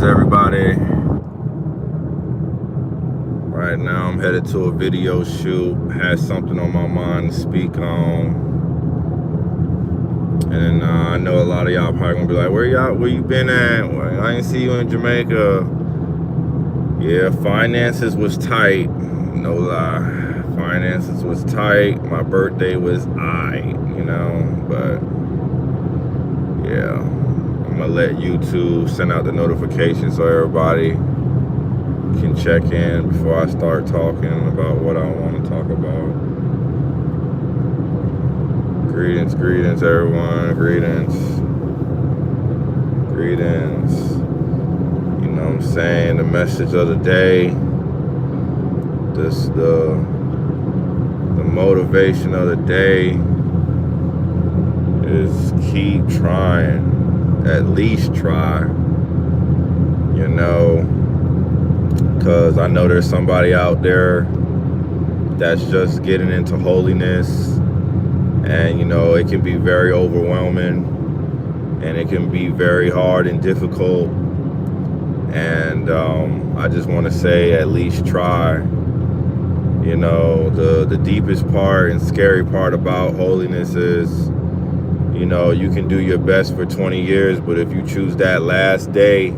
greetings, everybody. Right now I'm headed to a video shoot. Had something on my mind to speak on. And I know a lot of y'all probably gonna be like, where you been at? Well, I didn't see you in Jamaica. Yeah, finances was tight. No lie. Finances was tight. My birthday was but yeah. I'm gonna let YouTube send out the notifications so everybody can check in before I start talking about what I want to talk about. Greetings, everyone. Greetings. You know what I'm saying? The message of the day. The motivation of the day is keep trying. At least try. Because I know there's somebody out there that's just getting into holiness, and it can be very overwhelming, and it can be very hard and difficult, and I just want to say at least try. The deepest part and scary part about holiness is you can do your best for 20 years, but if you choose that last day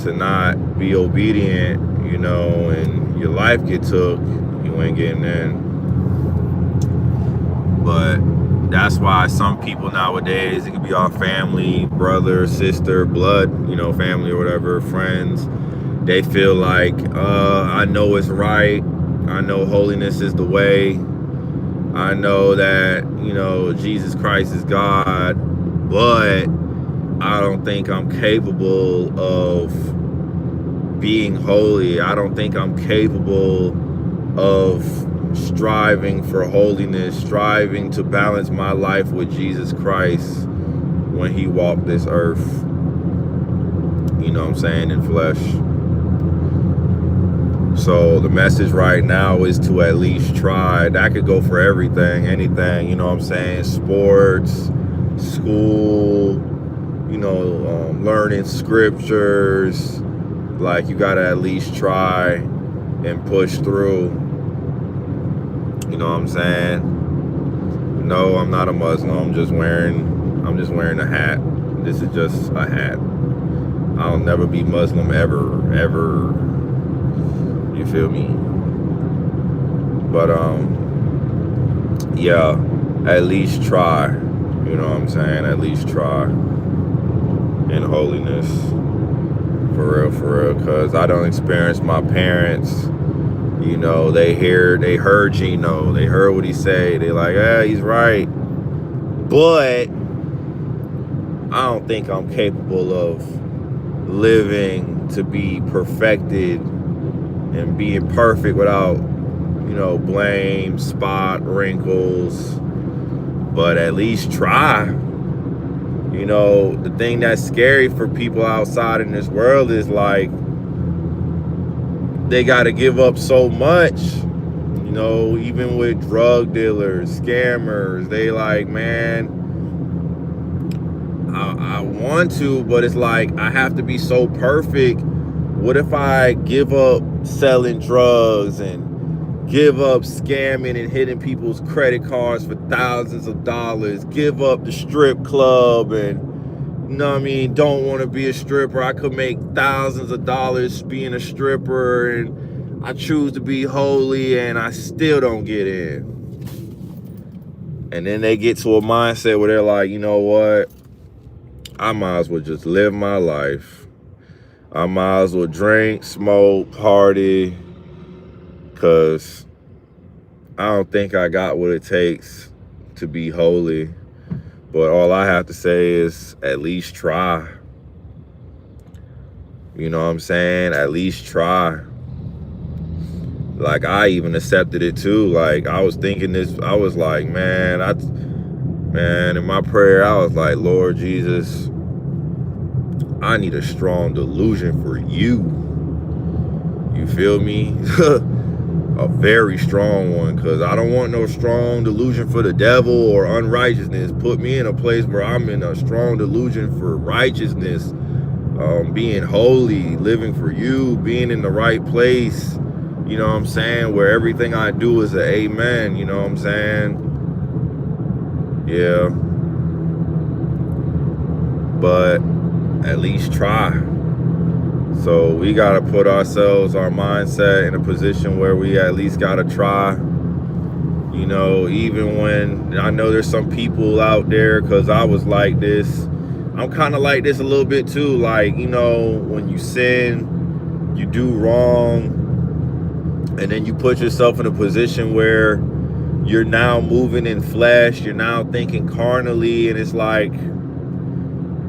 to not be obedient, and your life get took, you ain't getting in. But that's why some people nowadays, it could be our family, brother, sister, blood, family or whatever, friends, they feel like, I know it's right. I know holiness is the way. I know that, Jesus Christ is God, but I don't think I'm capable of being holy. I don't think I'm capable of striving for holiness, striving to balance my life with Jesus Christ when he walked this earth, in flesh. So the message right now is to at least try. That could go for everything, anything, sports, school, learning scriptures. Like, you gotta at least try and push through. No, I'm not a Muslim. I'm just wearing a hat. This is just a hat. I'll never be Muslim ever. You feel me? But yeah, at least try. At least try in holiness. For real, because I don't experience my parents. They heard Gino, they heard what he said. They like, he's right. But I don't think I'm capable of living to be perfected and being perfect without, blame, spot, wrinkles. But at least try. The thing that's scary for people outside in this world is like, they got to give up so much, even with drug dealers, scammers. They like, man, I want to, but it's like, I have to be so perfect. What if I give up selling drugs and give up scamming and hitting people's credit cards for thousands of dollars, give up the strip club and, don't want to be a stripper. I could make thousands of dollars being a stripper, and I choose to be holy and I still don't get in. And then they get to a mindset where they're like, you know what? I might as well just live my life. I might as well drink, smoke, party, because I don't think I got what it takes to be holy. But all I have to say is at least try. At least try. Like, I even accepted it too. Like, I was thinking this, I was like, man, in my prayer, I was like, Lord Jesus, I need a strong delusion for you. You feel me? A very strong one, because I don't want no strong delusion for the devil or unrighteousness. Put me in a place where I'm in a strong delusion for righteousness, being holy, living for you, being in the right place, you know what I'm saying, where everything I do is an amen, you know what I'm saying? Yeah. But at least try. So we got to put ourselves, our mindset in a position where we at least got to try. You know, even when I know there's some people out there, because I was like this, I'm kind of like this a little bit too. Like, you know, when you sin, you do wrong, and then you put yourself in a position where you're now moving in flesh, you're now thinking carnally, and it's like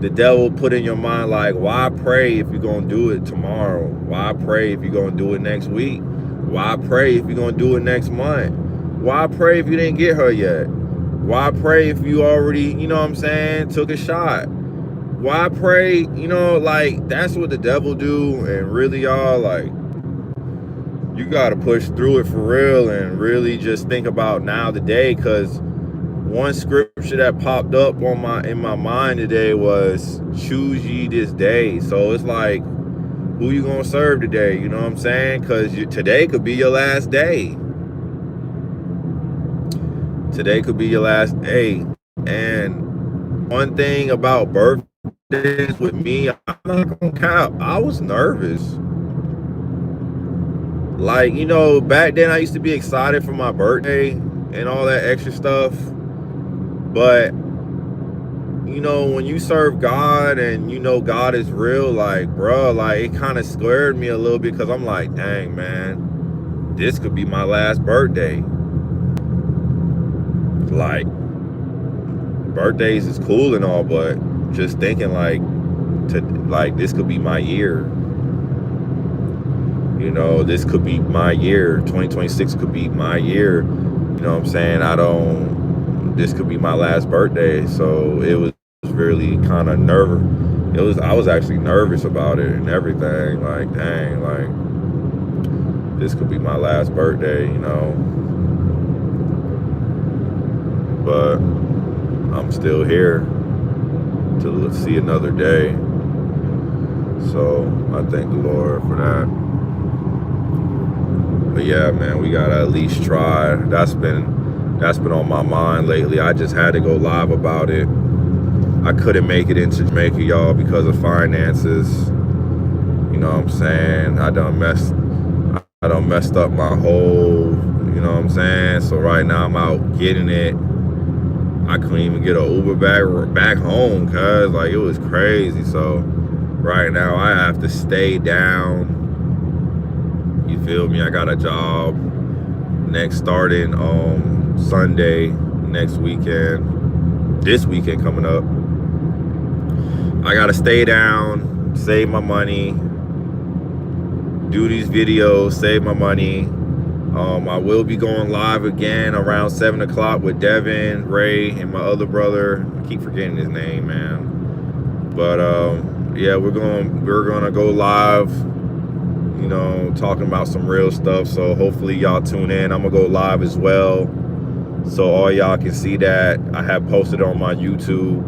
the devil put in your mind, like, why pray if you're going to do it tomorrow? Why pray if you're going to do it next week? Why pray if you're going to do it next month? Why pray if you didn't get her yet? Why pray if you already, you know what I'm saying, took a shot? Why pray? You know, like, that's what the devil do. And really, y'all, like, you got to push through it for real and really just think about now the day. Because one scripture that popped up in my mind today was choose ye this day. So it's like, who you gonna serve today? You know what I'm saying? Because today could be your last day. Today could be your last day. And one thing about birthdays with me, I'm not gonna count. I was nervous. Like, you know, back then I used to be excited for my birthday and all that extra stuff. But, you know, when you serve God and you know God is real, like, bro, like, it kind of scared me a little bit, because I'm like, dang, man, this could be my last birthday. Like, birthdays is cool and all, but just thinking like this could be my year. You know, this could be my year. 2026 could be my year. You know what I'm saying? This could be my last birthday. So it was really kind of I was actually nervous about it and everything. Like, dang, like, this could be my last birthday, you know? But I'm still here to see another day. So I thank the Lord for that. But yeah, man, we gotta at least try. That's been on my mind lately. I just had to go live about it. I couldn't make it into Jamaica, y'all, because of finances. You know what I'm saying? I done messed up my whole, you know what I'm saying? So right now I'm out getting it. I couldn't even get an Uber back home, cause like, it was crazy. So right now I have to stay down. You feel me? I got a job starting Sunday next weekend. This weekend coming up. I gotta stay down, save my money, do these videos, save my money. I will be going live again around 7 o'clock with Devin, Ray, and my other brother. I keep forgetting his name, man. But yeah, we're gonna go live, you know, talking about some real stuff. So hopefully y'all tune in. I'm gonna go live as well, so all y'all can see that. I have posted on my YouTube.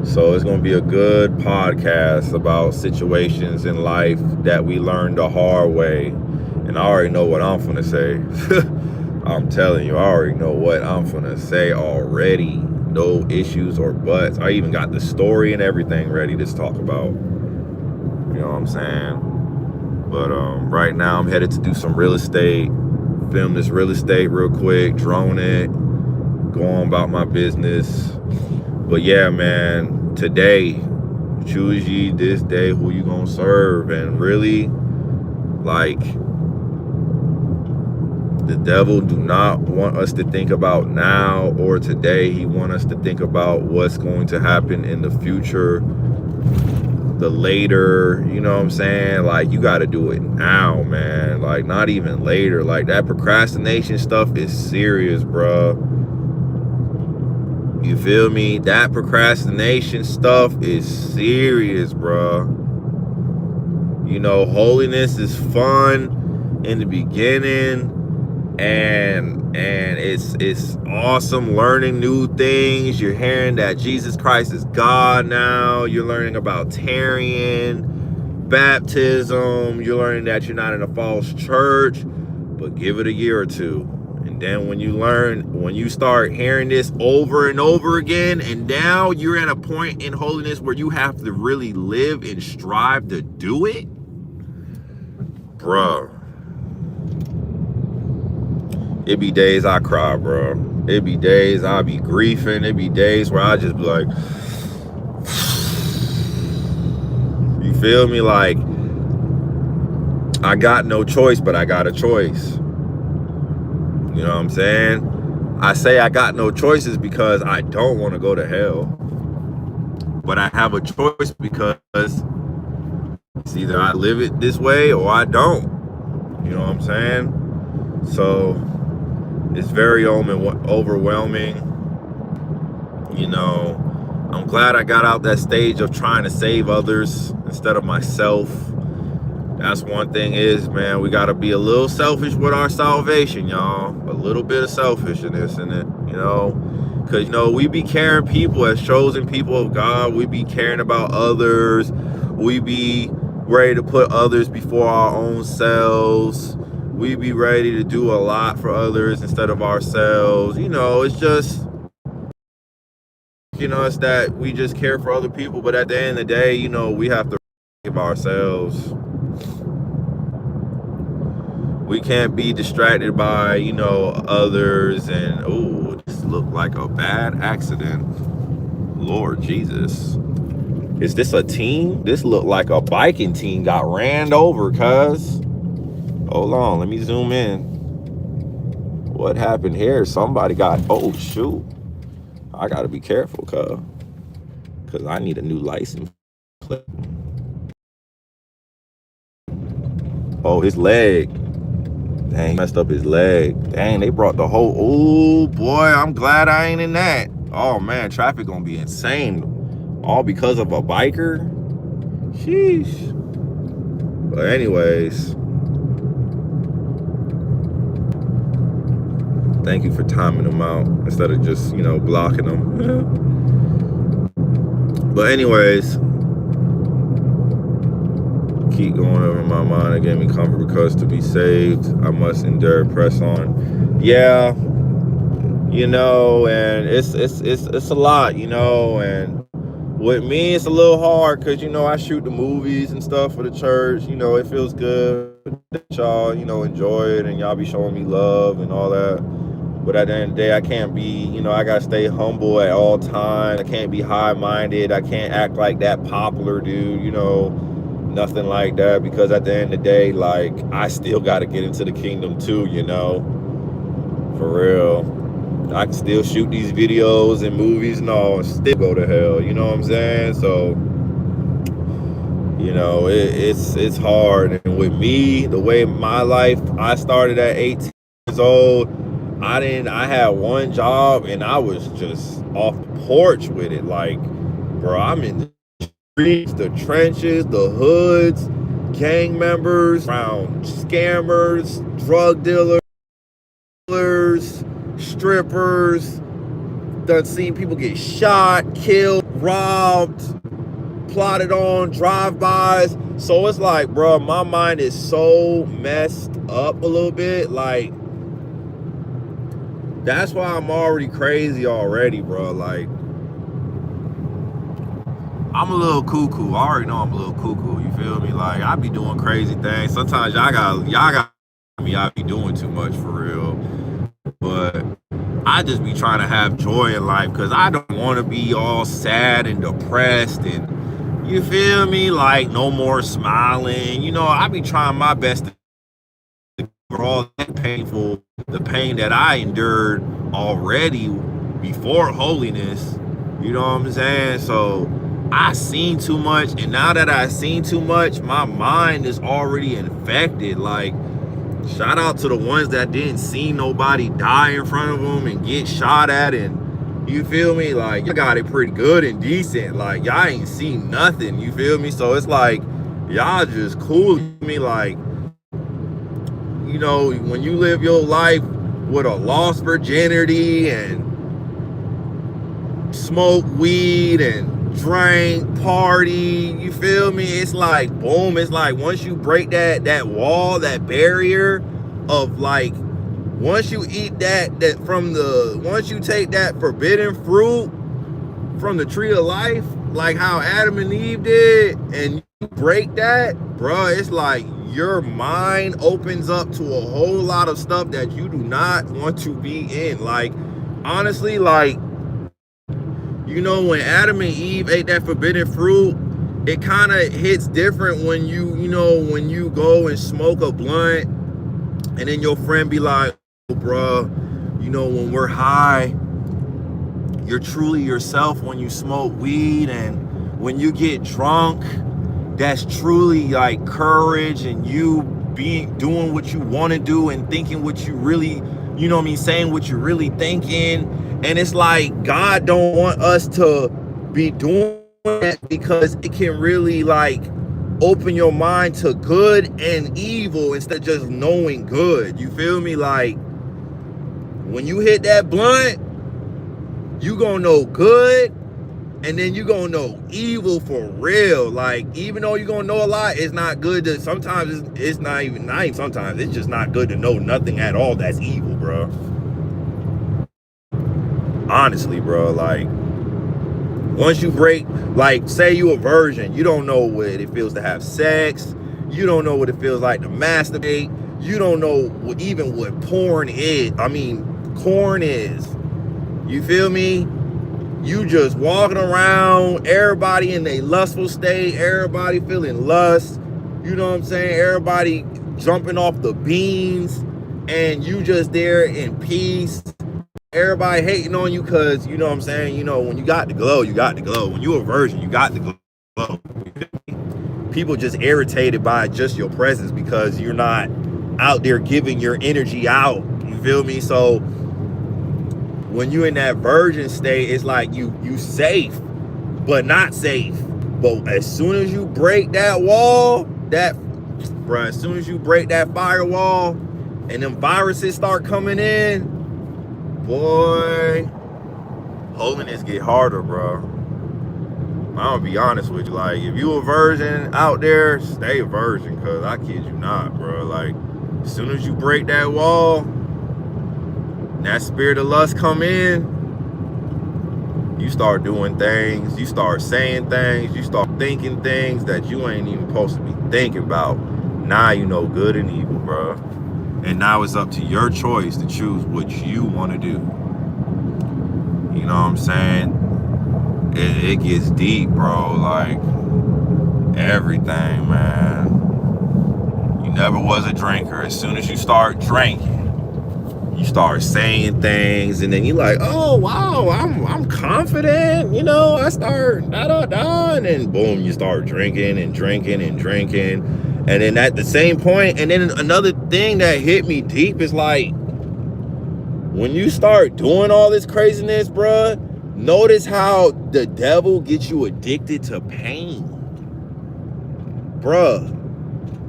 So it's going to be a good podcast about situations in life that we learned the hard way. And I already know what I'm finna say. I'm telling you, I already know what I'm finna say already. No issues or buts. I even got the story and everything ready to talk about. You know what I'm saying? But right now I'm headed to do some real estate. Film this real estate real quick. Drone it. Go on about my business. But yeah, man, today, choose ye this day who you gonna serve. And really, like, the devil do not want us to think about now or today. He want us to think about what's going to happen in the future, the later, you know what I'm saying? Like, you got to do it now, man. Like, not even later. Like, that procrastination stuff is serious, bruh. You feel me? That procrastination stuff is serious, bruh. You know, holiness is fun in the beginning. and it's awesome learning new things. You're hearing that Jesus Christ is God now. You're learning about tarrying, baptism. You're learning that you're not in a false church. But give it a year or two, and then when you start hearing this over and over again, and now you're at a point in holiness where you have to really live and strive to do it, bruh. It be days I cry, bro. It be days I be griefing. It be days where I just be like, you feel me? Like, I got no choice, but I got a choice. You know what I'm saying? I say I got no choices because I don't want to go to hell. But I have a choice because it's either I live it this way or I don't. You know what I'm saying? So it's very overwhelming. You know, I'm glad I got out that stage of trying to save others instead of myself. That's one thing is, man, we got to be a little selfish with our salvation, y'all. A little bit of selfishness in it, you know. Because, you know, we be caring people as chosen people of God. We be caring about others. We be ready to put others before our own selves. We be ready to do a lot for others instead of ourselves. You know, it's just, you know, it's that we just care for other people. But at the end of the day, you know, we have to give ourselves. We can't be distracted by, you know, others and, oh, this looked like a bad accident. Lord Jesus. Is this a team? This looked like a biking team got ran over, cuz. Hold on, let me zoom in. What happened here? Somebody got, oh, shoot. I got to be careful, cuz. Because I need a new license plate. Oh, his leg. Dang, he messed up his leg. Dang, they brought the whole, oh boy, I'm glad I ain't in that. Oh man, traffic gonna be insane. All because of a biker? Sheesh. But anyways, thank you for timing them out instead of just, you know, blocking them. But anyways, keep going over my mind. It gave me comfort because to be saved, I must endure, press on. Yeah, you know, and it's a lot, you know, and with me, it's a little hard because, you know, I shoot the movies and stuff for the church. You know, it feels good that y'all, you know, enjoy it and y'all be showing me love and all that. But at the end of the day, I can't be, you know, I got to stay humble at all times. I can't be high-minded. I can't act like that popular dude, you know. Nothing like that, because at the end of the day, like, I still got to get into the kingdom too, you know, for real. I can still shoot these videos and movies and all and still go to hell, you know what I'm saying? So, you know, it's hard. And with me, the way my life, I started at 18 years old. I had one job and I was just off the porch with it. Like, bro, I'm in the streets, the trenches, the hoods, gang members, around scammers, drug dealers, strippers. Done seen people get shot, killed, robbed, plotted on, drive-bys. So it's like, bro, my mind is so messed up a little bit. Like, that's why I'm already crazy already, bro. Like, I'm a little cuckoo. I already know I'm a little cuckoo. You feel me? Like, I be doing crazy things. Sometimes y'all got me. I be doing too much for real. But I just be trying to have joy in life because I don't want to be all sad and depressed and, you feel me? Like, no more smiling. You know, I be trying my best to cover all that the pain that I endured already before holiness. You know what I'm saying? So I seen too much, and now that I seen too much, my mind is already infected. Like, shout out to the ones that didn't see nobody die in front of them and get shot at, and you feel me? Like, y'all got it pretty good and decent. Like, y'all ain't seen nothing, you feel me? So it's like, y'all just cool with me. Like, you know, when you live your life with a lost virginity and smoke weed and drink, party, you feel me? It's like, boom, it's like once you break that wall, that barrier of like, once you eat once you take that forbidden fruit from the tree of life, like how Adam and Eve did, and you break that, bro, it's like your mind opens up to a whole lot of stuff that you do not want to be in. Like, honestly, like, you know, when Adam and Eve ate that forbidden fruit, it kind of hits different when when you go and smoke a blunt and then your friend be like, oh, bro, you know, when we're high, you're truly yourself when you smoke weed, and when you get drunk, that's truly like courage and you doing what you want to do and thinking what you really, you know what I mean, saying what you're really thinking. And it's like God don't want us to be doing that because it can really like open your mind to good and evil instead of just knowing good. You feel me? Like when you hit that blunt, you gonna know good, and then you gonna know evil for real. Like, even though you gonna know a lot, it's not good to, sometimes it's not even sometimes, it's just not good to know nothing at all that's evil, bro. Honestly, bro, like, once you break, like, say you a virgin, you don't know what it feels to have sex, you don't know what it feels like to masturbate, you don't know even what corn is. You feel me? You just walking around, everybody in a lustful state, everybody feeling lust, you know what I'm saying? Everybody jumping off the beans, and you just there in peace. Everybody hating on you because, you know what I'm saying, you know, when you got the glow, you got the glow. When you a virgin, you got the glow. People just irritated by just your presence because you're not out there giving your energy out. You feel me? So when you in that virgin state, it's like you safe, but not safe. But as soon as you break that wall, as soon as you break that firewall and them viruses start coming in, boy, holiness get harder, bro. I'm gonna be honest with you. Like, if you a virgin out there, stay a virgin, cause I kid you not, bro. Like, as soon as you break that wall, that spirit of lust come in, you start doing things, you start saying things, you start thinking things that you ain't even supposed to be thinking about. Now you know good and evil, bro. And now it's up to your choice to choose what you want to do. You know what I'm saying? It gets deep, bro. Like, everything, man. You never was a drinker. As soon as you start drinking, you start saying things, and then you're like, oh wow, I'm confident, you know, I start and then boom, you start drinking and drinking and drinking. And then at the same point, and then another thing that hit me deep is like, when you start doing all this craziness, bruh, notice how the devil gets you addicted to pain. Bruh,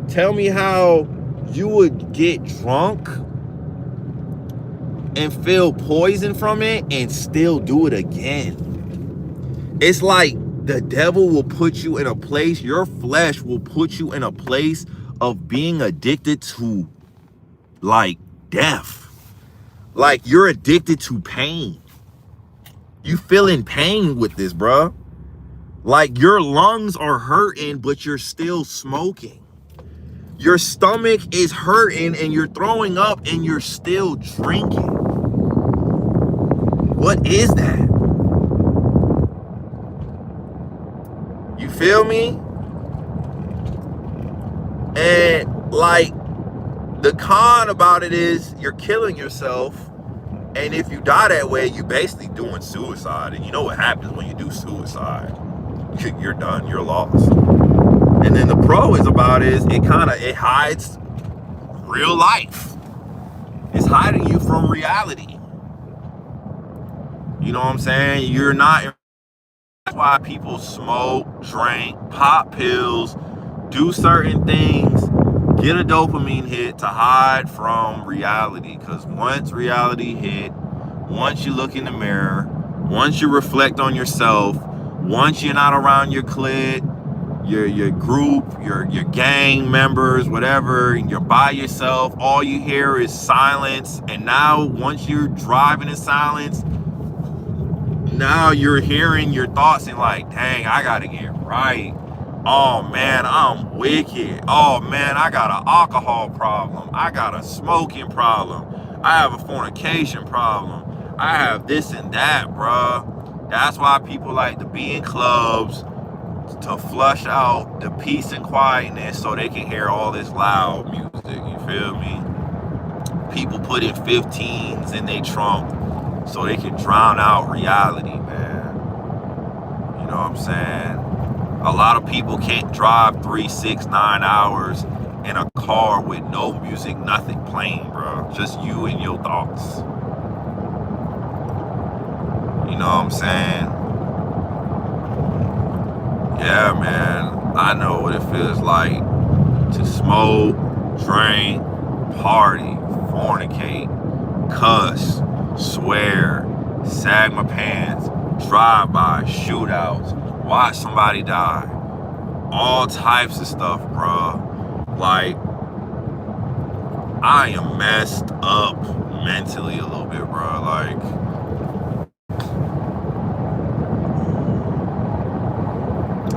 tell me how you would get drunk and feel poison from it and still do it again. It's like the devil will put you in a place, your flesh will put you in a place of being addicted to, like, death. Like, you're addicted to pain. You feel in pain with this, bro. Like, your lungs are hurting, but you're still smoking. Your stomach is hurting and you're throwing up and you're still drinking. What is that? You feel me? And like, the con about it is you're killing yourself, and if you die that way, you're basically doing suicide. And you know what happens when you do suicide? You're done, you're lost. And then the pro is about is it hides real life. It's hiding you from reality. You know what I'm saying? You're not. That's why people smoke, drink, pop pills, do certain things Get a dopamine hit to hide from reality. Because once reality hit, once you look in the mirror, once you reflect on yourself, once you're not around your clique, your group, your gang members, whatever, and you're by yourself, all you hear is silence. And now once you're driving in silence, now you're hearing your thoughts and like, dang, I gotta get right. Oh man, I'm wicked. Oh man, I got an alcohol problem. I got a smoking problem. I have a fornication problem. I have this and that, bruh. That's why people like to be in clubs, to flush out the peace and quietness so they can hear all this loud music. You feel me? People put in 15s in their trunk so they can drown out reality, man. You know what I'm saying? A lot of people can't drive 3, 6, 9 hours in a car with no music, nothing playing, bro. Just you and your thoughts. You know what I'm saying? Yeah, man. I know what it feels like to smoke, drink, party, fornicate, cuss, swear, sag my pants, drive-by, shootouts, watch somebody die, all types of stuff, bro. Like, I am messed up mentally a little bit, bro. Like,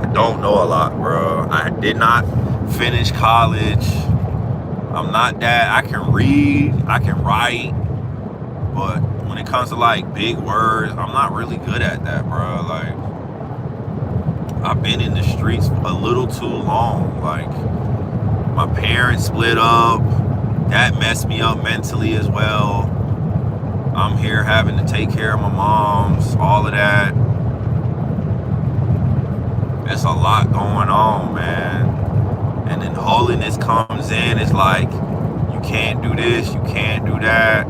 I don't know a lot, bro. I did not finish college. I'm not that. I can read, I can write, but when it comes to like big words, I'm not really good at that, bro. Like, I've been in the streets a little too long. Like, my parents split up. That messed me up mentally as well. I'm here having to take care of my moms, all of that. There's a lot going on, man. And then holiness comes in. It's like, you can't do this, you can't do that.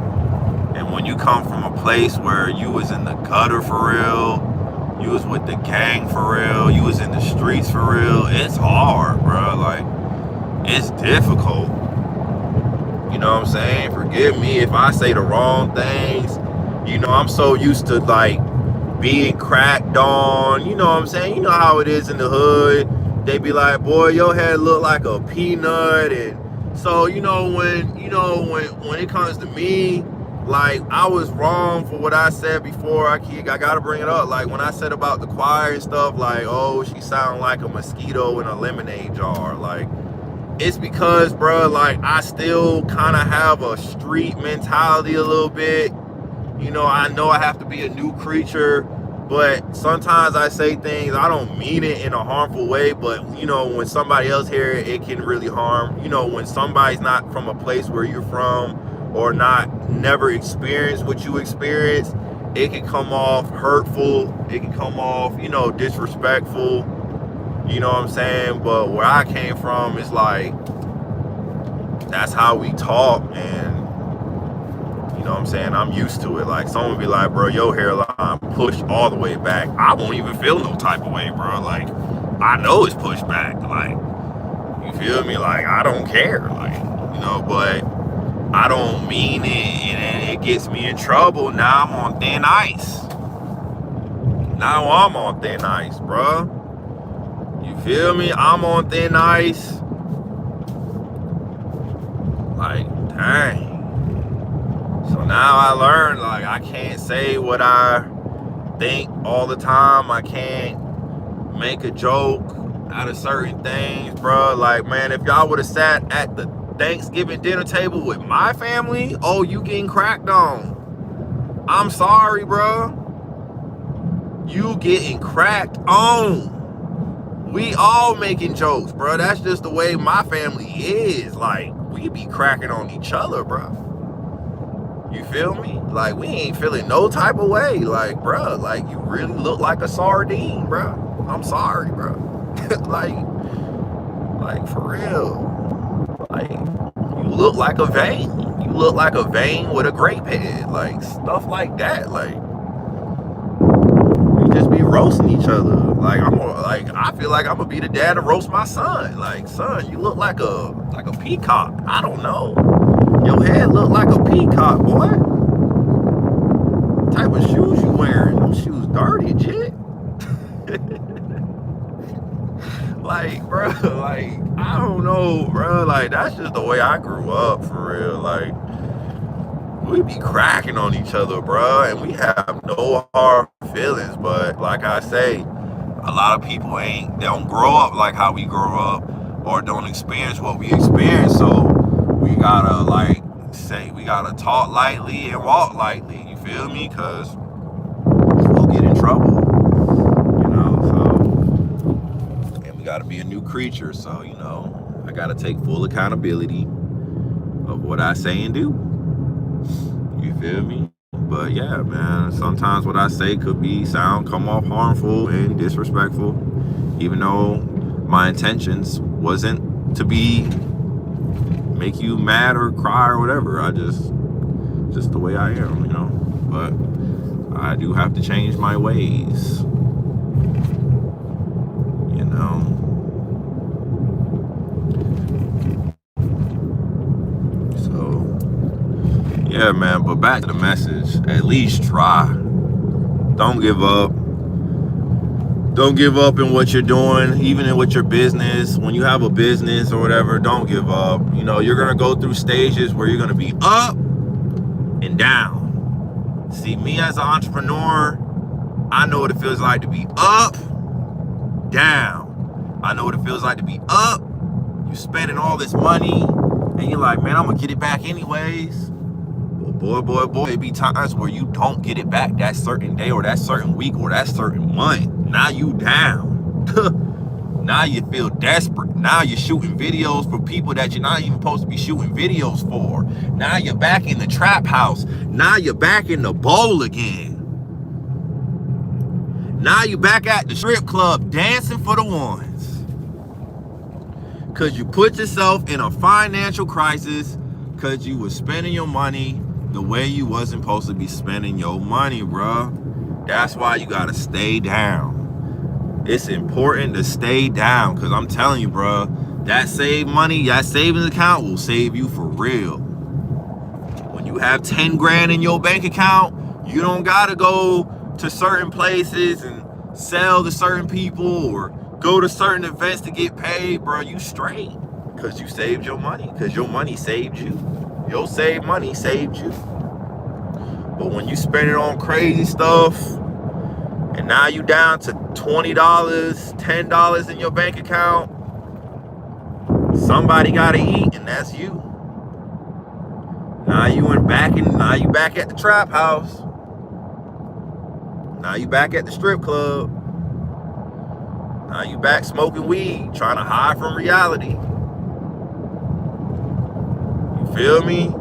And when you come from a place where you was in the gutter for real, you was with the gang for real, you was in the streets for real, it's hard, bro. Like, it's difficult. You know what I'm saying? Forgive me if I say the wrong things. You know, I'm so used to like being cracked on. You know what I'm saying? You know how it is in the hood. They be like, boy, your head look like a peanut. And so, when it comes to me, like, I was wrong for what I said before. I gotta bring it up. Like, when I said about the choir and stuff, like, oh, she sound like a mosquito in a lemonade jar. Like, it's because, bro, like, I still kind of have a street mentality a little bit. I know I have to be a new creature, but sometimes I say things, I don't mean it in a harmful way, but, when somebody else hear it, it can really harm. When somebody's not from a place where you're from or never experienced what you experienced, it can come off hurtful. It can come off, disrespectful. You know what I'm saying? But where I came from, it's like, that's how we talk, and you know what I'm saying? I'm used to it. Like, someone be like, bro, your hairline pushed all the way back. I won't even feel no type of way, bro. Like, I know it's pushed back. Like, you feel me? Like, I don't care. Like, but I don't mean it, and it gets me in trouble. Now I'm on thin ice. Now I'm on thin ice, bro. You feel me? I'm on thin ice. Like, dang. So now I learned, like, I can't say what I think all the time. I can't make a joke out of certain things, bro. Like, man, if y'all would have sat at the Thanksgiving dinner table with my family, oh, you getting cracked on. I'm sorry, bro. You getting cracked on. We all making jokes, bro. That's just the way my family is. Like, we be cracking on each other, bro. You feel me? Like, we ain't feeling no type of way. Like, bro, like, you really look like a sardine, bro. I'm sorry, bro. like for real. Like, you look like a vein. You look like a vein with a grape head. Like, stuff like that. Like, you just be roasting each other. Like I feel like I'm gonna be the dad to roast my son. Like, son, you look like a peacock. I don't know. Your head look like a peacock, boy. What type of shoes you wearing? Those shoes dirty, jit. Like, bro, like, I don't know, bro. Like, that's just the way I grew up, for real. Like, we be cracking on each other, bro, and we have no hard feelings. But like I say, a lot of people they don't grow up like how we grow up, or don't experience what we experience. So we gotta we gotta talk lightly and walk lightly. You feel me? Cause we'll get in trouble, you know. So, and we gotta be a new creature. So, you know, I gotta take full accountability of what I say and do. You feel me? But yeah, man, sometimes what I say could come off harmful and disrespectful, even though my intentions wasn't to make you mad or cry or whatever. I just the way I am, you know. But I do have to change my ways, you know. Yeah, man, but back to the message. At least try. Don't give up. Don't give up in what you're doing, even in with your business. When you have a business or whatever, don't give up. You know, you're going to go through stages where you're going to be up and down. See, me as an entrepreneur, I know what it feels like to be up, down. I know what it feels like to be up. You're spending all this money, and you're like, man, I'm going to get it back anyways. Boy, it be times where you don't get it back that certain day or that certain week or that certain month. Now you down. Now you feel desperate. Now you're shooting videos for people that you're not even supposed to be shooting videos for. Now you're back in the trap house. Now you're back in the bowl again. Now you're back at the strip club dancing for the ones. Because you put yourself in a financial crisis because you were spending your money the way you wasn't supposed to be spending your money, bro. That's why you gotta stay down. It's important to stay down, because I'm telling you, bro, that saved money, that savings account will save you for real. When you have 10 grand in your bank account, you don't gotta go to certain places and sell to certain people or go to certain events to get paid, bro. You straight, because you saved your money, because your money saved you. Your saved money saved you. But when you spend it on crazy stuff, and now you down to $20, $10 in your bank account, somebody gotta eat, and that's you. Now you back at the trap house. Now you back at the strip club. Now you back smoking weed, trying to hide from reality. Feel me?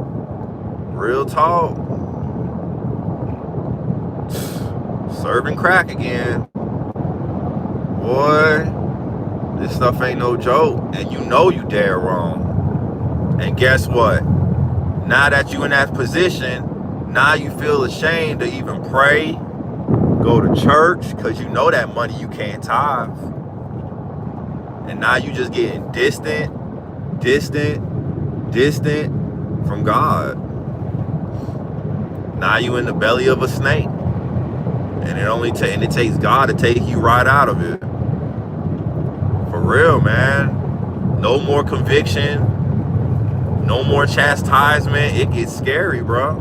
Real talk. Serving crack again. Boy, this stuff ain't no joke. And you know you dead wrong. And guess what? Now that you in that position, now you feel ashamed to even pray, go to church, because you know that money you can't tithe. And now you just getting distant from God. Now you in the belly of a snake, and it takes God to take you right out of it. For real, man. No more conviction, no more chastisement. It gets scary, bro.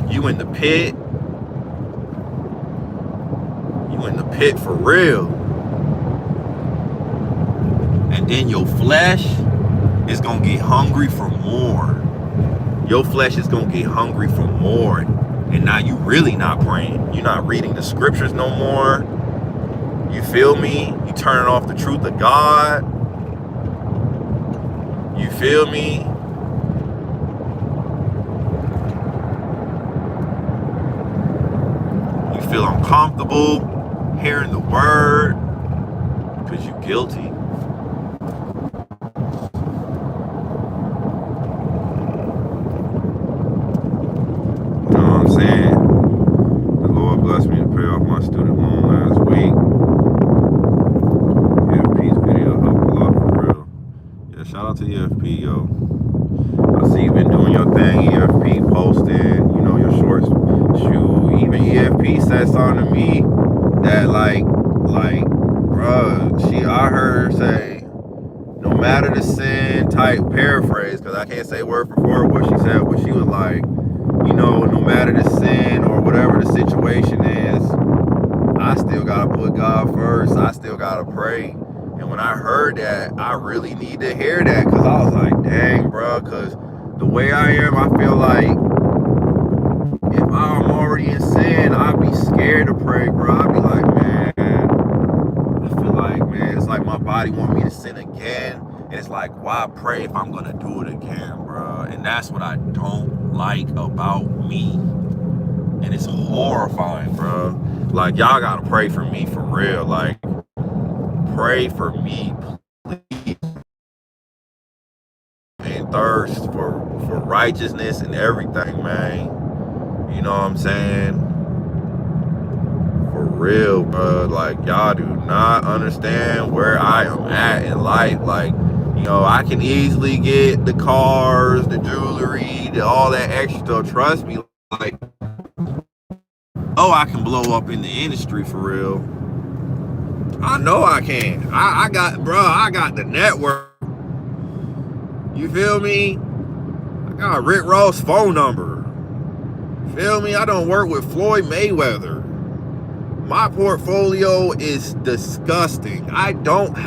You in the pit. You in the pit for real. And then your flesh is gonna get hungry for more. Your flesh is gonna get hungry for more. And now you really not praying. You're not reading the scriptures no more. You feel me? You turning off the truth of God. You feel me? You feel uncomfortable hearing the word because you're guilty. Blessed me to pay off my student loan last week. out to EFP, yo. I see you've been doing your thing, EFP, posting, your shorts. Shoot, even EFP said something to me that bruh, I heard her say, no matter the sin, type paraphrase, because I can't say word for word what she said, but she was like, no matter the sin or whatever the situation is, I still gotta put God first. I still gotta pray. And when I heard that, I really need to hear that, because I was like, dang, bro, because the way I am, I feel like if I'm already in sin, I'd be scared to pray, bro. I'd be like, man, I feel like, man, it's like my body want me to sin again. And it's like, why pray if I'm gonna do it again, bro? And that's what I don't like about me. And it's horrifying, bro. Like, y'all gotta pray for me for real. Like, pray for me, please. And thirst for righteousness and everything, man. You know what I'm saying? For real, bro. Like, y'all do not understand where I am at in life. Like, I can easily get the cars, the jewelry, all that extra stuff. Trust me, like, I can blow up in the industry for real. I know I can. I got the network. You feel me? I got Rick Ross' phone number. Feel me? I don't work with Floyd Mayweather. My portfolio is disgusting. I don't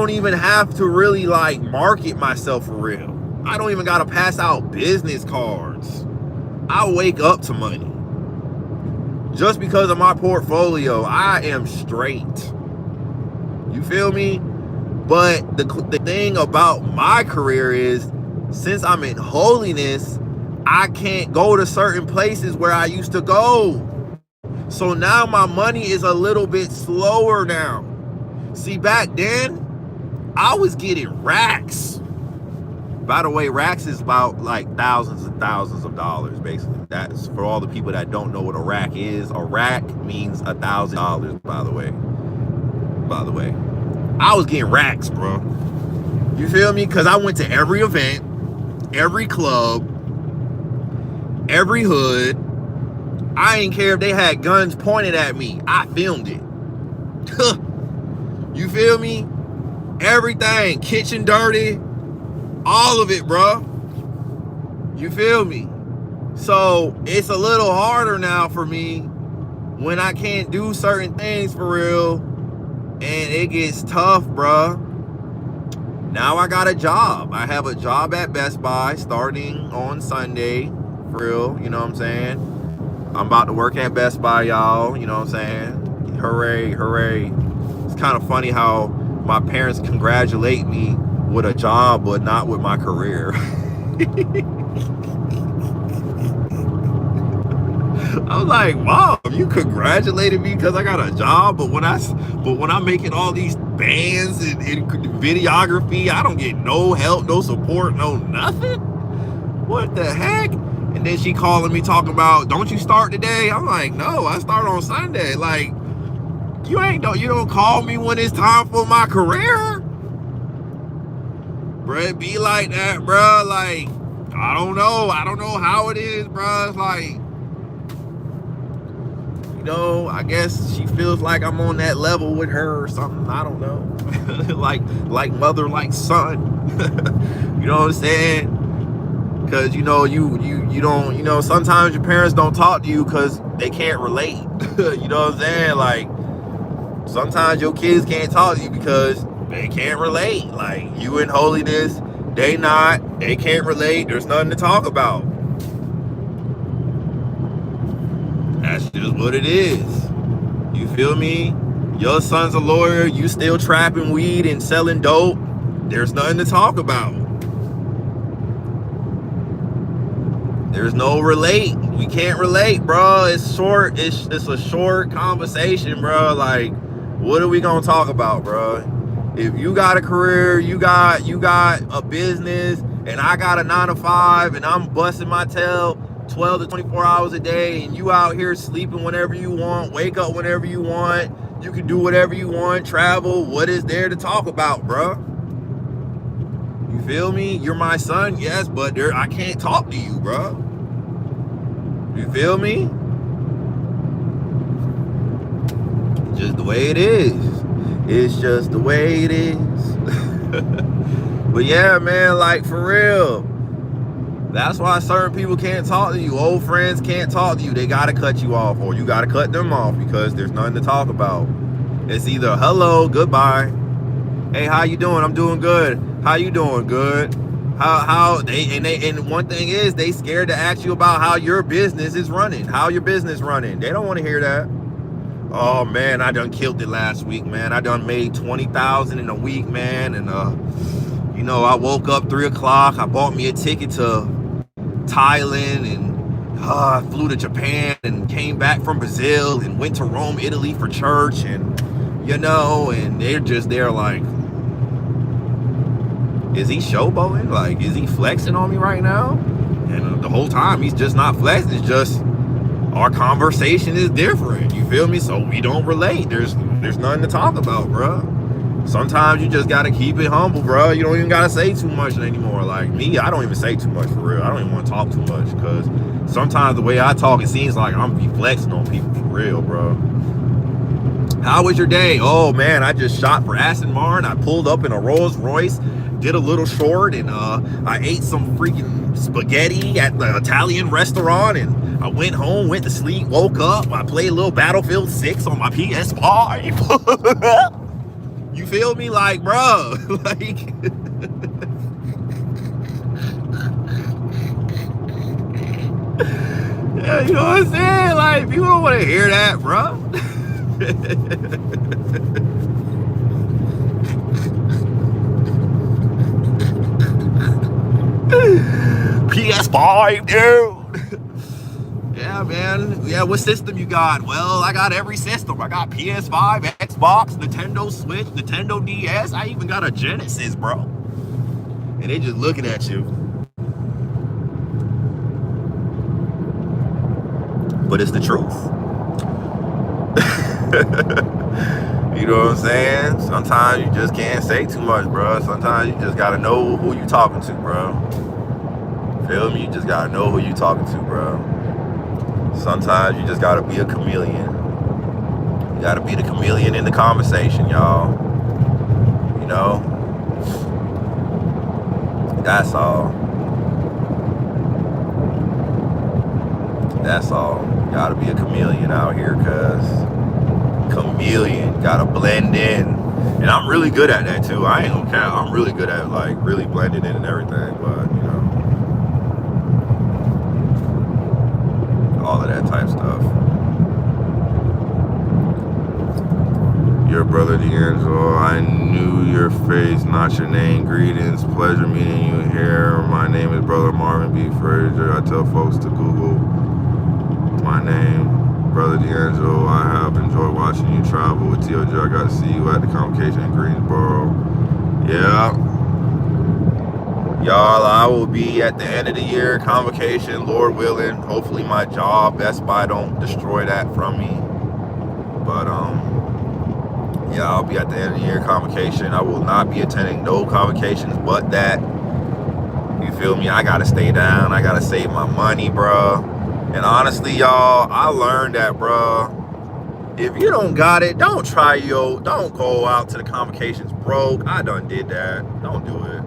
even have to really like market myself for real. I don't even gotta pass out business cards. I wake up to money. Just because of my portfolio, I am straight. You feel me? But the thing about my career is, since I'm in holiness, I can't go to certain places where I used to go. So now my money is a little bit slower now. See, back then, I was getting racks. By the way, racks is about like thousands and thousands of dollars, basically. That's for all the people that don't know what a rack is. A rack means $1,000, by the way. I was getting racks, bro. You feel me? Because I went to every event, every club, every hood. I didn't care if they had guns pointed at me. I filmed it. You feel me? Everything. Kitchen dirty. All of it, bro. You feel me? So it's a little harder now for me when I can't do certain things for real. And it gets tough, bro. Now I got a job. I have a job at Best Buy starting on Sunday. For real, you know what I'm saying? I'm about to work at Best Buy, y'all. You know what I'm saying? Hooray, hooray. It's kind of funny how my parents congratulate me with a job, but not with my career. I was like, Mom, you congratulated me because I got a job, but when I'm making all these bands and videography, I don't get no help, no support, no nothing. What the heck? And then she calling me talking about, don't you start today? I'm like, no, I start on Sunday. Like, you don't call me when it's time for my career. Bruh, it be like that, bruh. Like, I don't know how it is, bruh. It's like, I guess she feels like I'm on that level with her or something. I don't know. like mother, like son. You know what I'm saying? Because, you don't, sometimes your parents don't talk to you because they can't relate. You know what I'm saying? Like, sometimes your kids can't talk to you because they can't relate. Like, you in holiness, they not, they can't relate. There's nothing to talk about. That's just what it is. You feel me? Your son's a lawyer, you still trapping weed and selling dope. There's nothing to talk about. There's no relate. We can't relate, bro. It's short. It's a short conversation, bro. Like, what are we gonna talk about, bro? If you got a career, you got a business, and I got a 9 to 5, and I'm busting my tail 12 to 24 hours a day, and you out here sleeping whenever you want, wake up whenever you want, you can do whatever you want, travel. What is there to talk about, bro? feel me? You're my son, yes, but I can't talk to you, bro. You feel me? Just the way it is. It's just the way it is. But yeah, man, like for real. That's why certain people can't talk to you. Old friends can't talk to you. They gotta cut you off, or you gotta cut them off because there's nothing to talk about. It's either hello, goodbye. Hey, how you doing? I'm doing good. How you doing? Good. And one thing is they scared to ask you about how your business is running. How your business running. They don't want to hear that. Oh man, I done killed it last week, man. I done made 20,000 in a week, man. And you know, I woke up 3 o'clock. I bought me a ticket to Thailand, and I flew to Japan and came back from Brazil and went to Rome, Italy for church. And you know, and they're like, is he showboating? Like, is he flexing on me right now? And the whole time he's just not flexing. It's just our conversation is different. You feel me? So we don't relate. There's nothing to talk about, bro. Sometimes you just gotta keep it humble, bro. You don't even gotta say too much anymore. Like me, I don't even say too much for real. I don't even want to talk too much because sometimes the way I talk, it seems like I'm be flexing on people for real, bro. How was your day? Oh man, I just shot for Aston Martin. I pulled up in a Rolls Royce, did a little short, and I ate some freaking spaghetti at the Italian restaurant, and I went home, went to sleep, woke up. I played a little Battlefield 6 on my PS5. You feel me? Like, bro, like, yeah, you know what I'm saying? Like, people don't want to hear that, bro. PS5, dude. Yeah, man. Yeah, what system you got? Well, I got every system. I got PS5, Xbox, Nintendo Switch, Nintendo DS. I even got a Genesis, bro. And they just looking at you. But it's the truth. You know what I'm saying? Sometimes you just can't say too much, bro. Sometimes you just gotta know who you talking to, bro. Feel me? You just gotta know who you talking to, bro. Sometimes you just gotta be a chameleon. You gotta be the chameleon in the conversation, y'all. You know? That's all. That's all. You gotta be a chameleon out here, cuz chameleon gotta blend in. And I'm really good at that too. I ain't gonna count. I'm really good at like really blending in and everything, but you know, all of that type stuff. Your brother D'Angelo, I knew your face, not your name. Greetings, pleasure meeting you here. My name is Brother Marvin B. Frazier. I tell folks to Google my name, Brother D'Angelo. I have enjoyed watching you travel with TOJ. I got to see you at the convocation in Greensboro. Yeah. Y'all, I will be at the end of the year convocation, Lord willing. Hopefully my job, Best Buy don't destroy that from me. But yeah, I'll be at the end of the year convocation. I will not be attending no convocations but that. You feel me? I gotta stay down. I gotta save my money, bro. And honestly, y'all, I learned that, bro. If you don't got it, don't go out to the convocations broke. I done did that. Don't do it.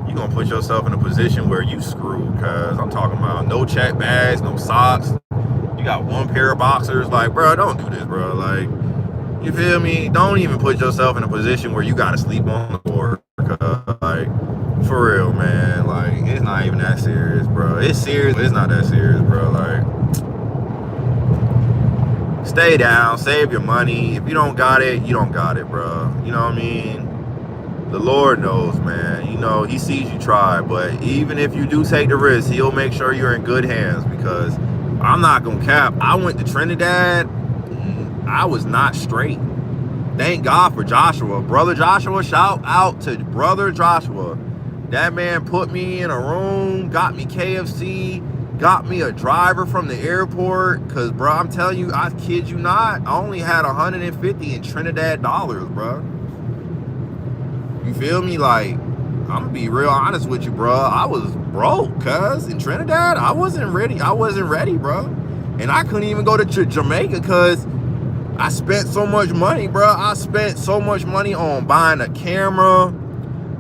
You're gonna put yourself in a position where you screwed, cause I'm talking about no check bags, no socks. You got one pair of boxers. Like, bro, don't do this, bro. Like, you feel me? Don't even put yourself in a position where you gotta sleep on the floor. Like, for real, man. Like, it's not even that serious, bro. It's serious, but it's not that serious, bro. Like, stay down, save your money. If you don't got it, you don't got it, bro. You know what I mean? The Lord knows, man. You know, he sees you try, but even if you do take the risk, he'll make sure you're in good hands, because I'm not gonna cap. I went to Trinidad. I was not straight. Thank God for Joshua. Brother Joshua, shout out to Brother Joshua. That man put me in a room, got me KFC, got me a driver from the airport. Cause bro, I'm telling you, I kid you not, I only had 150 in Trinidad dollars, bro. You feel me? Like, I'm gonna be real honest with you, bro. I was broke, cuz in Trinidad, I wasn't ready, bro. And I couldn't even go to Jamaica because I spent so much money, bro. I spent so much money on buying a camera,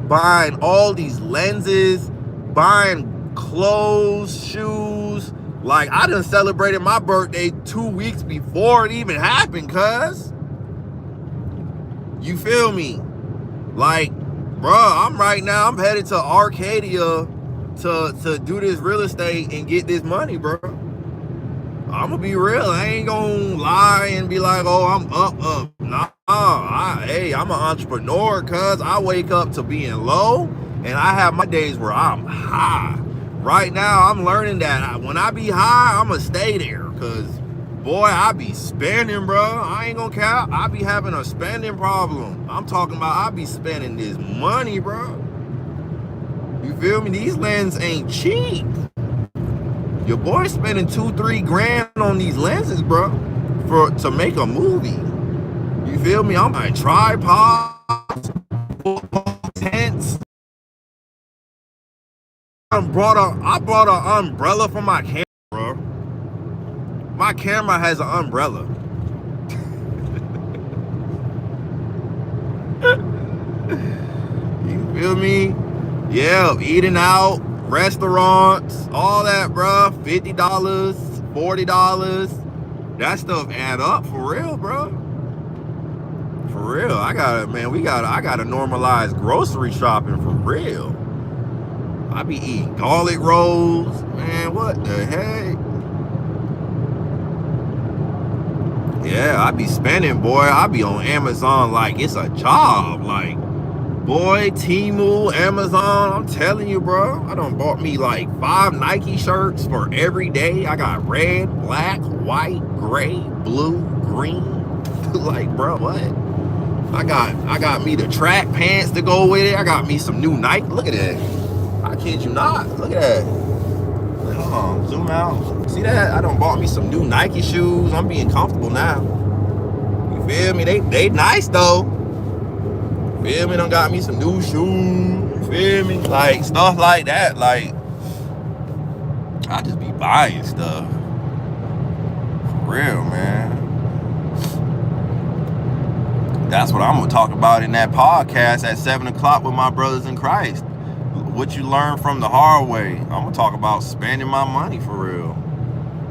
buying all these lenses, buying clothes, shoes. Like, I done celebrated my birthday 2 weeks before it even happened, cuz. You feel me? Like, bro, I'm headed to Arcadia to do this real estate and get this money, bro. I'm gonna be real. I ain't gonna lie and be like, oh, I'm up. Nah, I'm an entrepreneur, cuz I wake up to being low and I have my days where I'm high. Right now, I'm learning that when I be high, I'm gonna stay there, cuz boy, I be spending, bro. I ain't gonna cap. I be having a spending problem. I'm talking about I be spending this money, bro. You feel me? These lenses ain't cheap. Your boy spending 2-3 grand on these lenses, bro, to make a movie. You feel me? I'm buying tripods, tents. I brought an umbrella for my camera, bro. My camera has an umbrella. You feel me? Yeah, eating out, restaurants, all that, bro. $50, $40. That stuff add up for real, bro. For real. I gotta normalize grocery shopping for real. I be eating garlic rolls. Man, what the heck? Yeah, I be spending, boy. I be on Amazon like it's a job. Like, boy, Temu, Amazon, I'm telling you, bro. I done bought me like 5 Nike shirts for every day. I got red, black, white, gray, blue, green. Like, bro, what? I got me the track pants to go with it. I got me some new Nike. Look at that. I kid you not. Look at that. Hold on, zoom out. See that? I done bought me some new Nike shoes. I'm being comfortable now. You feel me? They nice though. Feel me? Done got me some new shoes. Feel me? Like stuff like that. Like, I just be buying stuff. For real, man. That's what I'm gonna talk about in that podcast at 7 o'clock with my brothers in Christ. What you learn from the hard way. I'm gonna talk about spending my money for real.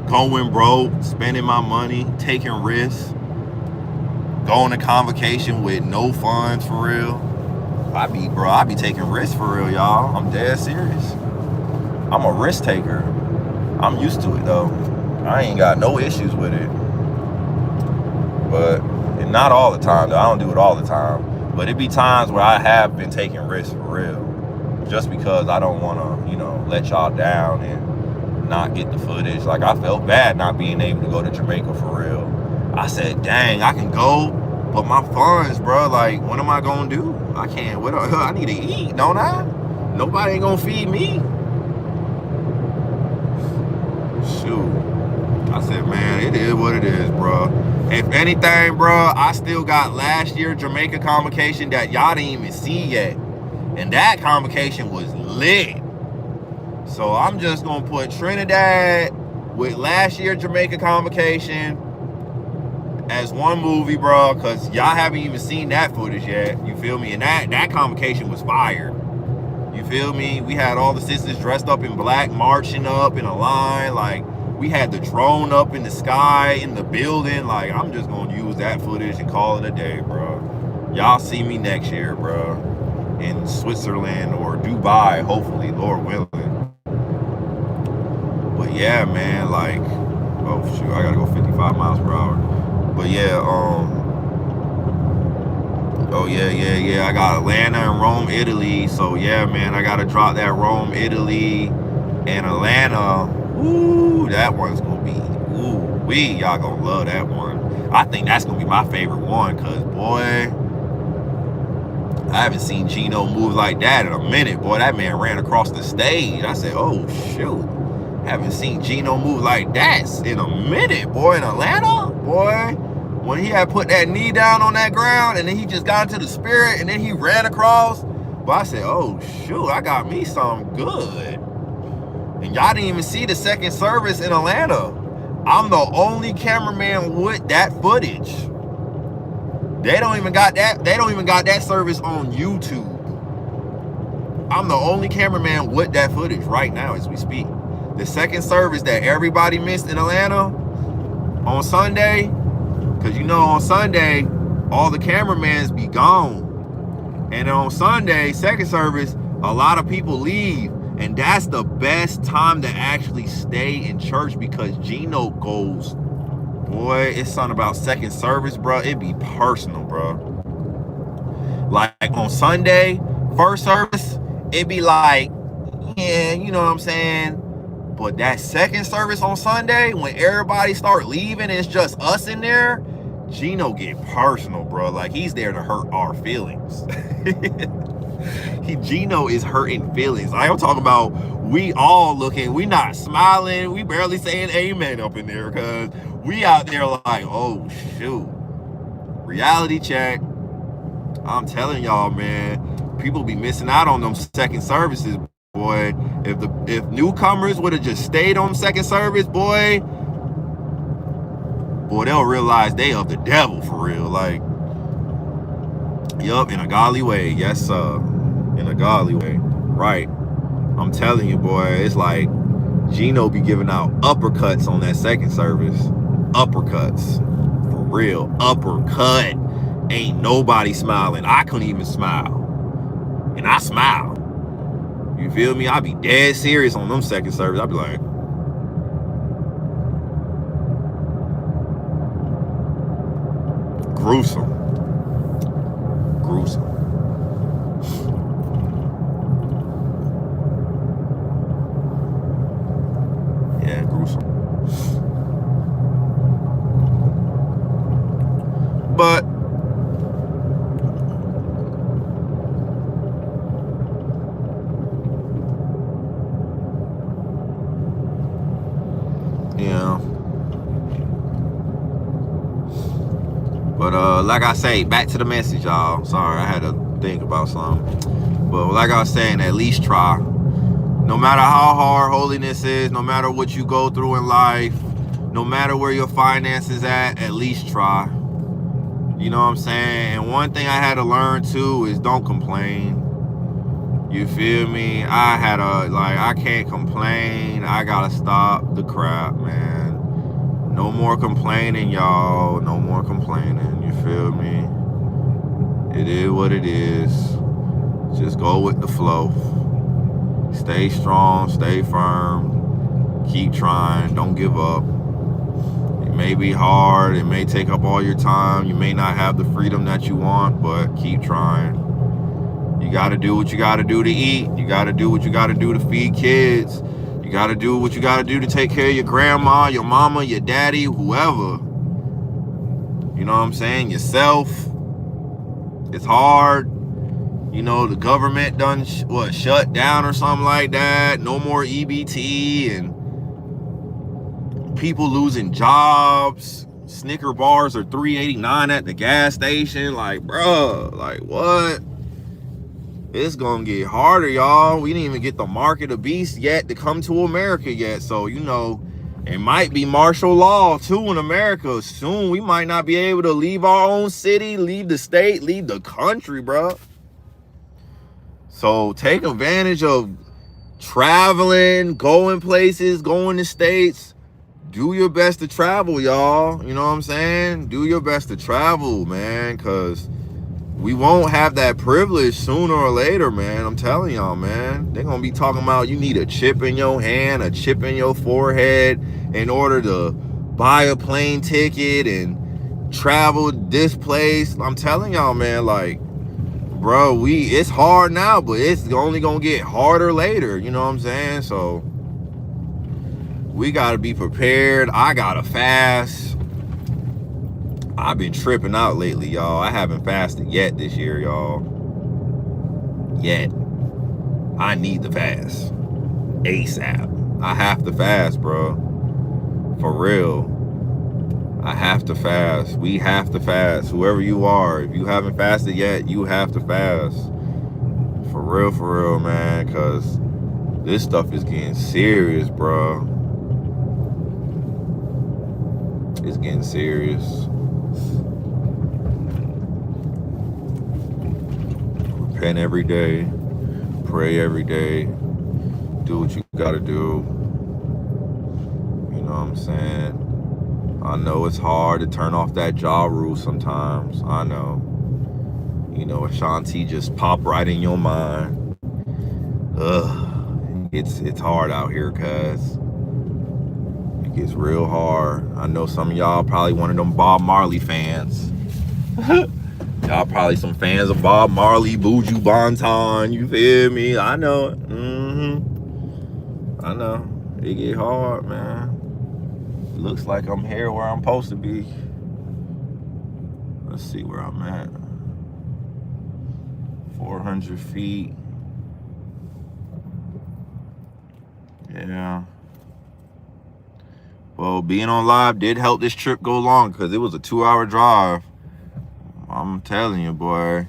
Going broke, spending my money, taking risks, going to convocation with no funds for real. I be taking risks for real, y'all. I'm dead serious. I'm a risk taker. I'm used to it though. I ain't got no issues with it. But not all the time though. I don't do it all the time. But it be times where I have been taking risks for real. Just because I don't want to, let y'all down and not get the footage. Like, I felt bad not being able to go to Jamaica for real. I said, dang, I can go, but my funds, bro, like, what am I going to do? I can't. I need to eat, don't I? Nobody ain't going to feed me. Shoot. I said, man, it is what it is, bro. If anything, bro, I still got last year Jamaica convocation that y'all didn't even see yet. And that convocation was lit. So I'm just going to put Trinidad with last year Jamaica convocation as one movie, bro. Because y'all haven't even seen that footage yet. You feel me? And that convocation was fire. You feel me? We had all the sisters dressed up in black, marching up in a line. Like, we had the drone up in the sky, in the building. Like, I'm just going to use that footage and call it a day, bro. Y'all see me next year, bro. In Switzerland or Dubai, hopefully, Lord willing. But yeah, man, like, oh shoot, I gotta go 55 miles per hour. But yeah, I got Atlanta and Rome, Italy. So yeah, man, I gotta drop that Rome, Italy, and Atlanta. Ooh, that one's gonna be, y'all gonna love that one. I think that's gonna be my favorite one, cause boy, I haven't seen Gino move like that in a minute. Boy, that man ran across the stage. I said, oh, shoot. Haven't seen Gino move like that in a minute, boy, in Atlanta. Boy, when he had put that knee down on that ground and then he just got into the spirit and then he ran across. But I said, oh shoot, I got me some good. And y'all didn't even see the second service in Atlanta. I'm the only cameraman with that footage. They don't even got that service on YouTube. I'm the only cameraman with that footage right now as we speak. The second service that everybody missed in Atlanta on Sunday, because you know on Sunday, all the cameramans be gone. And on Sunday, second service, a lot of people leave. And that's the best time to actually stay in church because Gino goes, boy, it's something about second service, bro. It be personal, bro. Like on Sunday, first service, it be like, yeah, you know what I'm saying? But that second service on Sunday, when everybody start leaving, it's just us in there, Gino get personal, bro. Like he's there to hurt our feelings. Gino is hurting feelings. I'm talking about we all looking, we not smiling, we barely saying amen up in there because we out there like, oh shoot. Reality check. I'm telling y'all, man, people be missing out on them second services, boy. If newcomers would have just stayed on second service, boy, they'll realize they of the devil for real. Like, yup, in a godly way. Yes, sir. In a godly way. Right. I'm telling you, boy, it's like Gino be giving out uppercuts on that second service. Uppercuts. For real. Uppercut. Ain't nobody smiling. I couldn't even smile. And I smile. You feel me? I be dead serious on them second service. I be like, gruesome. Yeah, gruesome. But yeah. But like I say, back to the message, y'all. Sorry, I had to think about something. But like I was saying, at least try. No matter how hard holiness is, no matter what you go through in life, no matter where your finances at least try. You know what I'm saying? And one thing I had to learn too is don't complain. You feel me? I can't complain. I gotta stop the crap, man. No more complaining, y'all. No more complaining. You feel me? It is what it is. Just go with the flow. Stay strong, stay firm. Keep trying. Don't give up. It may be hard. It may take up all your time. You may not have the freedom that you want, but keep trying. You got to do what you got to do to eat. You got to do what you got to do to feed kids. You got to do what you got to do to take care of your grandma, your mama, your daddy, whoever. You know what I'm saying? Yourself. It's hard. You know, the government done shut down or something like that. No more EBT and people losing jobs. Snicker bars are $3.89 at the gas station. Like, bruh, like what? It's gonna get harder, y'all. We didn't even get the mark of the beast yet to come to America yet. So, you know, it might be martial law too in America. Soon we might not be able to leave our own city, leave the state, leave the country, bruh. So take advantage of traveling, going places, going to states. Do your best to travel, y'all. You know what I'm saying? Do your best to travel, man, because we won't have that privilege sooner or later, man. I'm telling y'all, man. They're going to be talking about you need a chip in your hand, a chip in your forehead in order to buy a plane ticket and travel this place. I'm telling y'all, man, like, bro, it's hard now, but it's only going to get harder later. You know what I'm saying? So we got to be prepared. I got to fast. I've been tripping out lately, y'all. I haven't fasted yet this year, y'all. Yet. I need to fast. ASAP. I have to fast, bro. For real. I have to fast. We have to fast. Whoever you are, if you haven't fasted yet, you have to fast. For real, man, because this stuff is getting serious, bro. It's getting serious. Repent every day. Pray every day. Do what you gotta do. You know what I'm saying? I know it's hard to turn off that jaw rule sometimes. I know. You know, Ashanti just pop right in your mind. Ugh. It's hard out here, cuz. It gets real hard. I know some of y'all probably one of them Bob Marley fans. Y'all probably some fans of Bob Marley, Buju Banton. You feel me? I know it. I know. It get hard, man. Looks like I'm here where I'm supposed to be. Let's see where I'm at. 400 feet. Yeah. Well, being on live did help this trip go long because it was a 2-hour drive. I'm telling you, boy.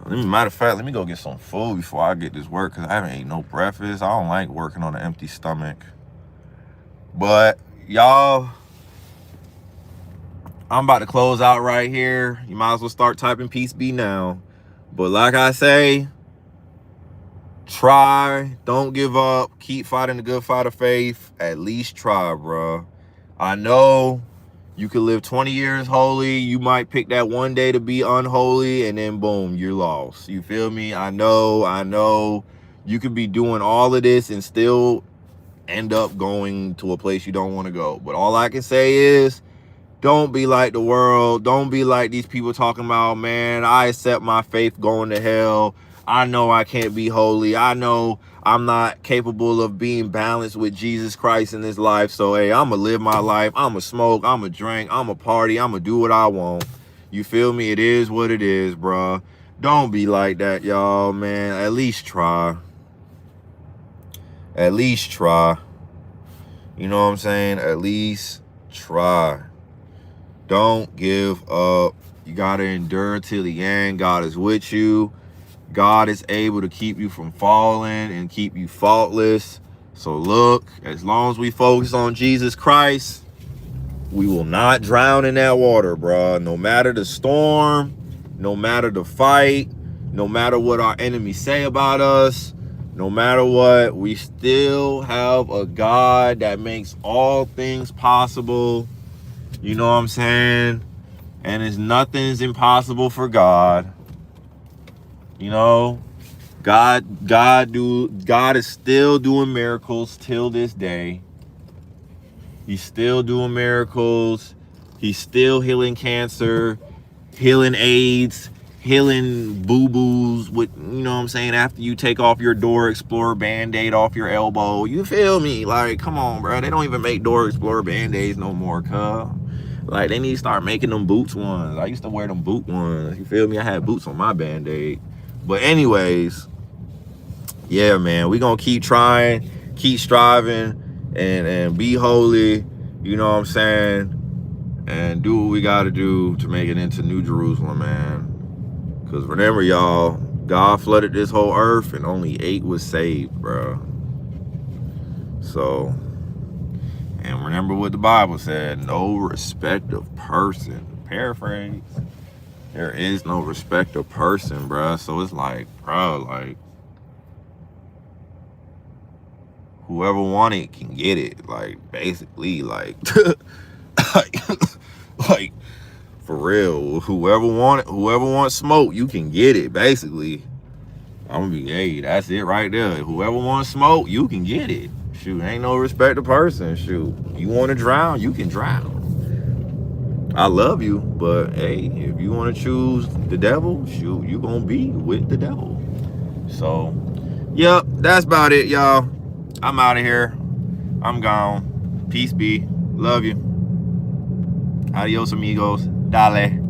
Matter of fact, let me go get some food before I get this work because I haven't ate no breakfast. I don't like working on an empty stomach. But, y'all, I'm about to close out right here. You might as well start typing peace be now. But like I say, try, don't give up, keep fighting the good fight of faith. At least try, bro. I know you could live 20 years holy. You might pick that one day to be unholy, and then boom, you're lost. You feel me? I know. You could be doing all of this and still end up going to a place you don't want to go. But all I can say is, don't be like the world. Don't be like these people talking about, man, I accept my faith going to hell. I know I can't be holy. I know I'm not capable of being balanced with Jesus Christ in this life. So, hey, I'm going to live my life. I'm going to smoke. I'm going to drink. I'm going to party. I'm going to do what I want. You feel me? It is what it is, bro. Don't be like that, y'all, man. At least try. At least try. You know what I'm saying? At least try. Don't give up. You got to endure till the end. God is with you. God is able to keep you from falling and keep you faultless. So look, as long as we focus on Jesus Christ, we will not drown in that water, bro. No matter the storm, no matter the fight, no matter what our enemies say about us, no matter what, we still have a God that makes all things possible. You know what I'm saying? And nothing's impossible for God. You know, God is still doing miracles till this day. He's still doing miracles. He's still healing cancer, healing AIDS, healing boo-boos with, you know what I'm saying, after you take off your Door Explorer Band-Aid off your elbow. You feel me? Like, come on, bro. They don't even make Door Explorer Band-Aids no more, cuz. Like, they need to start making them boots ones. I used to wear them boot ones. You feel me? I had boots on my Band-Aid. But anyways, yeah, man, we gonna keep trying, keep striving, and be holy, you know what I'm saying, and do what we gotta do to make it into New Jerusalem, man. Because remember, y'all, God flooded this whole earth and only 8 was saved, bro. So, and remember what the Bible said, no respect of person. Paraphrase. There is no respect of person, bro. So it's like, bro, like, whoever want it can get it. Like, basically, like, like, for real. Whoever wants smoke, you can get it, basically. I'm gonna be, hey, that's it right there. Whoever wants smoke, you can get it. Shoot, ain't no respect of person. Shoot, you want to drown, you can drown. I love you, but hey, if you want to choose the devil, shoot, you gonna be with the devil. So, yep, that's about it, y'all. I'm out of here. I'm gone. Peace be. Love you. Adios, amigos. Dale.